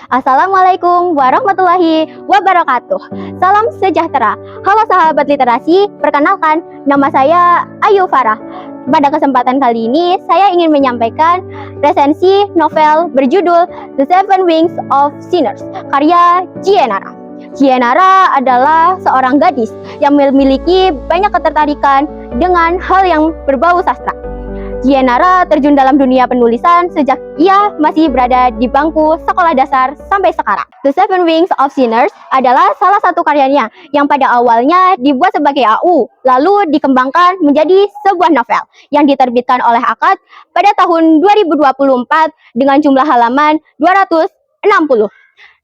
Assalamualaikum warahmatullahi wabarakatuh. Salam sejahtera. Halo sahabat literasi, perkenalkan nama saya Ayu Farah. Pada kesempatan kali ini saya ingin menyampaikan resensi novel berjudul The Seven Wings of Sinners karya Jienara. Jienara adalah seorang gadis yang memiliki banyak ketertarikan dengan hal yang berbau sastra. Jienara terjun dalam dunia penulisan sejak ia masih berada di bangku sekolah dasar sampai sekarang. The Seven Wings of Sinners adalah salah satu karyanya yang pada awalnya dibuat sebagai AU, lalu dikembangkan menjadi sebuah novel yang diterbitkan oleh Akad pada tahun 2024 dengan jumlah halaman 260.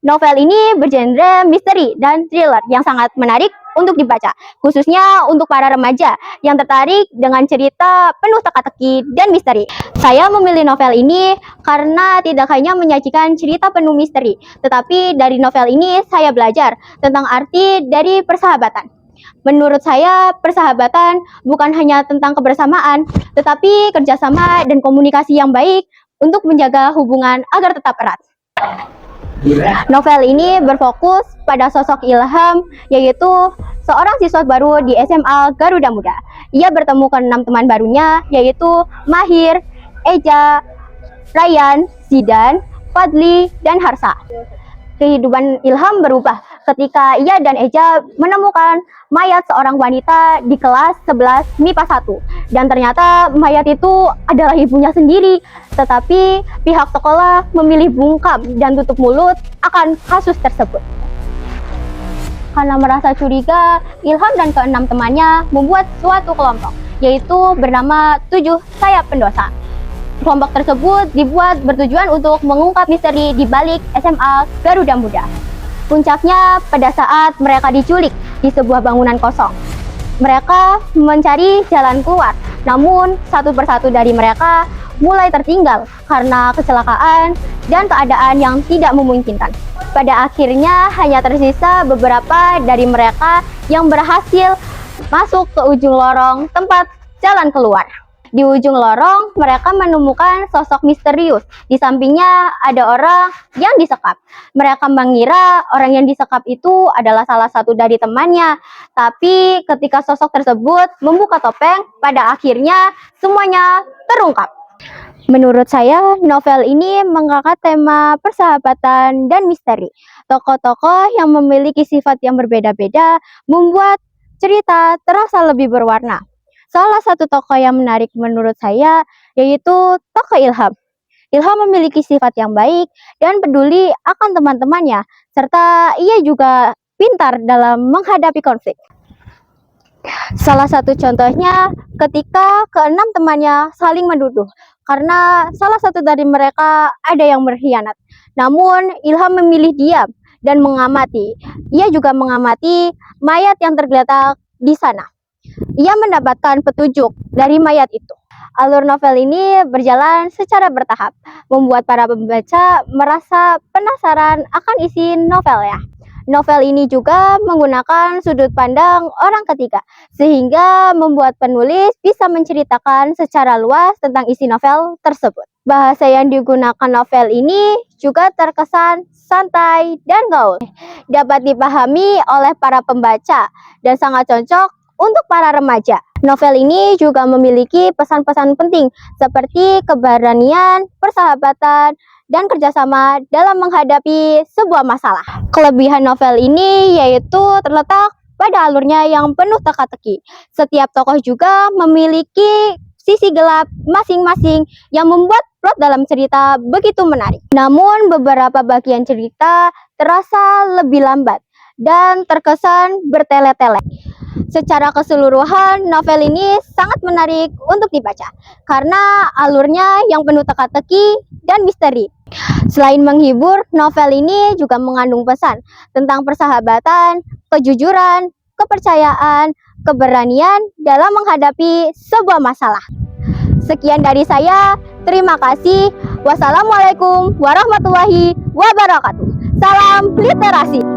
Novel ini bergenre misteri dan thriller yang sangat menarik untuk dibaca, khususnya untuk para remaja yang tertarik dengan cerita penuh teka-teki dan misteri. Saya memilih novel ini karena tidak hanya menyajikan cerita penuh misteri, tetapi dari novel ini saya belajar tentang arti dari persahabatan. Menurut saya, persahabatan bukan hanya tentang kebersamaan, tetapi kerjasama dan komunikasi yang baik untuk menjaga hubungan agar tetap erat. Novel ini berfokus pada sosok Ilham, yaitu seorang siswa baru di SMA Garuda Muda. Ia bertemu ke 6 teman barunya, yaitu Mahir, Eja, Ryan, Zidan, Fadli, dan Harsa. Kehidupan Ilham berubah ketika ia dan Eja menemukan mayat seorang wanita di kelas 11 MIPA 1. Dan ternyata mayat itu adalah ibunya sendiri. Tetapi pihak sekolah memilih bungkam dan tutup mulut akan kasus tersebut. Karena merasa curiga, Ilham dan ke-6 temannya membuat suatu kelompok, yaitu bernama 7 Sayap Pendosa. Kelompok tersebut dibuat bertujuan untuk mengungkap misteri di balik SMA Garuda Muda. Puncaknya pada saat mereka diculik di sebuah bangunan kosong. Mereka mencari jalan keluar, namun satu persatu dari mereka mulai tertinggal karena kecelakaan dan keadaan yang tidak memungkinkan. Pada akhirnya hanya tersisa beberapa dari mereka yang berhasil masuk ke ujung lorong tempat jalan keluar. Di ujung lorong, mereka menemukan sosok misterius. Di sampingnya ada orang yang disekap. Mereka mengira orang yang disekap itu adalah salah satu dari temannya. Tapi ketika sosok tersebut membuka topeng, pada akhirnya semuanya terungkap. Menurut saya, novel ini mengangkat tema persahabatan dan misteri. Tokoh-tokoh yang memiliki sifat yang berbeda-beda membuat cerita terasa lebih berwarna. Salah satu tokoh yang menarik menurut saya yaitu tokoh Ilham. Ilham memiliki sifat yang baik dan peduli akan teman-temannya, serta ia juga pintar dalam menghadapi konflik. Salah satu contohnya ketika ke-6 temannya saling menuduh karena salah satu dari mereka ada yang berkhianat. Namun Ilham memilih diam dan mengamati. Ia juga mengamati mayat yang tergeletak di sana. Ia mendapatkan petunjuk dari mayat itu. Alur novel ini berjalan secara bertahap, membuat para pembaca merasa penasaran akan isi novelnya. Novel ini juga menggunakan sudut pandang orang ketiga, sehingga membuat penulis bisa menceritakan secara luas tentang isi novel tersebut. Bahasa yang digunakan novel ini juga terkesan santai dan gaul, dapat dipahami oleh para pembaca dan sangat cocok untuk para remaja. Novel ini juga memiliki pesan-pesan penting seperti keberanian, persahabatan, dan kerjasama dalam menghadapi sebuah masalah. Kelebihan novel ini yaitu terletak pada alurnya yang penuh teka-teki. Setiap tokoh juga memiliki sisi gelap masing-masing yang membuat plot dalam cerita begitu menarik. Namun beberapa bagian cerita terasa lebih lambat dan terkesan bertele-tele. Secara keseluruhan, novel ini sangat menarik untuk dibaca karena alurnya yang penuh teka-teki dan misteri. Selain menghibur, novel ini juga mengandung pesan tentang persahabatan, kejujuran, kepercayaan, keberanian dalam menghadapi sebuah masalah. Sekian dari saya, terima kasih. Wassalamualaikum warahmatullahi wabarakatuh. Salam literasi.